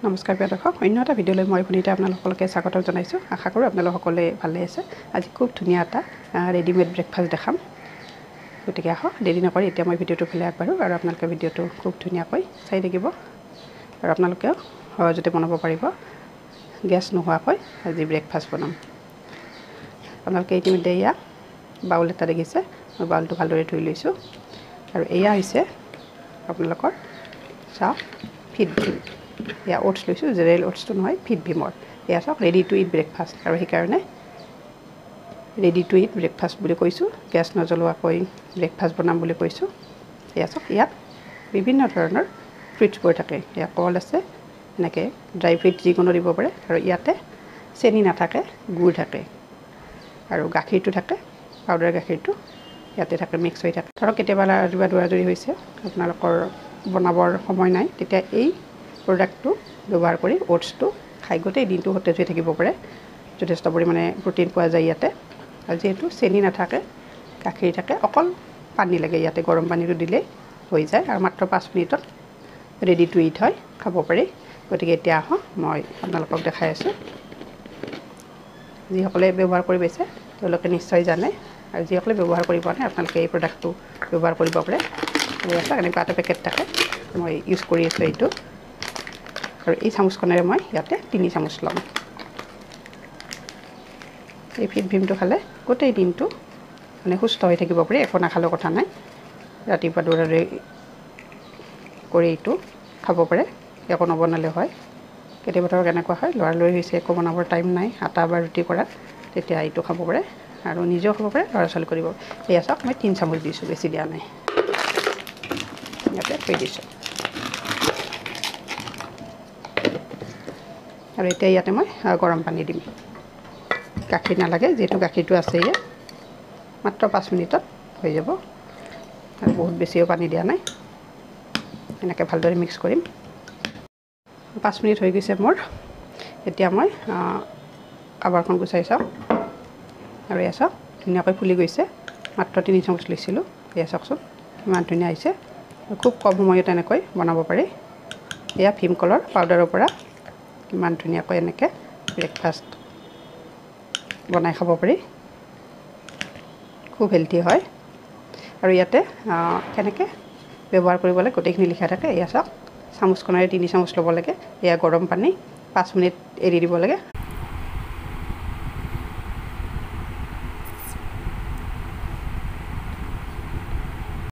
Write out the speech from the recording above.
নমস্কাৰ প্ৰিয় দৰ্শক, অন্য এটা ভিডিঅ'লৈ মই পুনিতে আপোনালোকলৈকে স্বাগতম জনাইছোঁ। আশা কৰোঁ আপোনালোক সকলোৱে ভালে আছে। আজি খুব ধুনীয়া এটা ৰেডিমেড ব্ৰেকফাষ্ট দেখাম। গতিকে আহক দেৰি নকৰি এতিয়া মই ভিডিঅ'টো ফালে আগবাঢ়োঁ আৰু আপোনালোকে ভিডিঅ'টো খুব ধুনীয়াকৈ চাই থাকিব আৰু আপোনালোকেও সহজতে বনাব পাৰিব। গেছ নোহোৱাকৈ আজি ব্ৰেকফাষ্ট বনাম। আপোনালোকে ইতিমধ্যে এয়া বাউল এটা দেখিছে। মই বাউলটো ভালদৰে ধুই লৈছোঁ আৰু এয়া হৈছে আপোনালোকৰ চাহ ফিট ভীম। এয়া ওটছ লৈছোঁ, জেনেৰেল ওটছটো নহয়, ফিট ভীমৰ। এয়া চাওক ৰেডি টু ইট ব্ৰেকফাষ্ট, আৰু সেইকাৰণে ৰেডি টু ইট ব্ৰেকফাষ্ট বুলি কৈছোঁ। গেছ নজ্বলোৱাকৈ ব্ৰেকফাষ্ট বনাম বুলি কৈছোঁ। এয়া চাওক ইয়াত বিভিন্ন ধৰণৰ ফ্ৰুইটছবোৰ থাকে। এয়া কল আছে, এনেকৈ ড্ৰাই ফ্ৰুইট যিকোনো দিব পাৰে, আৰু ইয়াতে চেনি নাথাকে, গুড় থাকে আৰু গাখীৰটো থাকে, পাউডাৰ গাখীৰটো ইয়াতে থাকে, মিক্স হৈ থাকে। ধৰক কেতিয়াবা ৰাতিপুৱা দৌৰাদৌৰি হৈছে, আপোনালোকৰ বনাবৰ সময় নাই, তেতিয়া এই প্ৰডাক্টটো ব্যৱহাৰ কৰি ওটছটো খাই গোটেই দিনটো সতেজ হৈ থাকিব পাৰে। যথেষ্ট পৰিমাণে প্ৰ'টিন পোৱা যায় ইয়াতে। আৰু যিহেতু চেনি নাথাকে, গাখীৰ থাকে, অকল পানী লাগে। ইয়াতে গৰম পানীটো দিলেই হৈ যায় আৰু মাত্ৰ 5 মিনিটত ৰেডি টু ইট হয়, খাব পাৰি। গতিকে এতিয়া আহক মই আপোনালোকক দেখাই আছোঁ। যিসকলে ব্যৱহাৰ কৰি পাইছে তেওঁলোকে নিশ্চয় জানে, আৰু যিসকলে ব্যৱহাৰ কৰি পোৱা নাই আপোনালোকে এই প্ৰডাক্টটো ব্যৱহাৰ কৰিব পাৰে। এনেকুৱা এটা পেকেট থাকে, মই ইউজ কৰি আছোঁ এইটো। আৰু এই চামুচখনেৰে মই ইয়াতে 3 চামুচ ল'ম। এই ফিট ভীমটো খালে গোটেই দিনটো মানে সুস্থ হৈ থাকিব পাৰি, একো নাখালেও কথা নাই। ৰাতিপুৱা দৌৰাদৌৰি কৰি এইটো খাব পাৰে, একো নবনালেও হয়। কেতিয়াবা ধৰক এনেকুৱা হয় লৰালৰি হৈছে, একো বনাবৰ টাইম নাই, আটা বা ৰুটি কৰাত, তেতিয়া এইটো খাব পাৰে আৰু নিজেও খাব পাৰে, ল'ৰা ছোৱালী কৰিব। এয়া চাওক মই 3 চামুচ দিছোঁ, বেছি দিয়া নাই। ইয়াতে থৈ দিছোঁ আৰু এতিয়া ইয়াতে মই গৰম পানী দিম। গাখীৰ নালাগে, যিহেতু গাখীৰটো আছে ইয়াত। মাত্ৰ 5 মিনিটত হৈ যাব আৰু বহুত বেছিও পানী দিয়া নাই। এনেকৈ ভালদৰে মিক্স কৰিম। 5 মিনিট হৈ গৈছে মোৰ। এতিয়া মই কাভাৰখন গুচাই চাওঁ আৰু এয়া চাওক ধুনীয়াকৈ ফুলি গৈছে। মাত্ৰ 3 চামুচ লৈছিলোঁ। এয়া চাওকচোন ইমান ধুনীয়া হৈছে। খুব কম সময়ত এনেকৈ বনাব পাৰি। এয়া ভীমকলৰ পাউডাৰৰ পৰা ইমান ধুনীয়াকৈ এনেকৈ ব্ৰেকফাষ্ট বনাই খাব পাৰি। খুব হেল্থি হয়। আৰু ইয়াতে কেনেকৈ ব্যৱহাৰ কৰিব লাগে গোটেইখিনি লিখা থাকে। এয়া চাওক চামুচখনেৰে 3 চামুচ ল'ব লাগে। এয়া গৰম পানী 5 মিনিট এৰি দিব লাগে।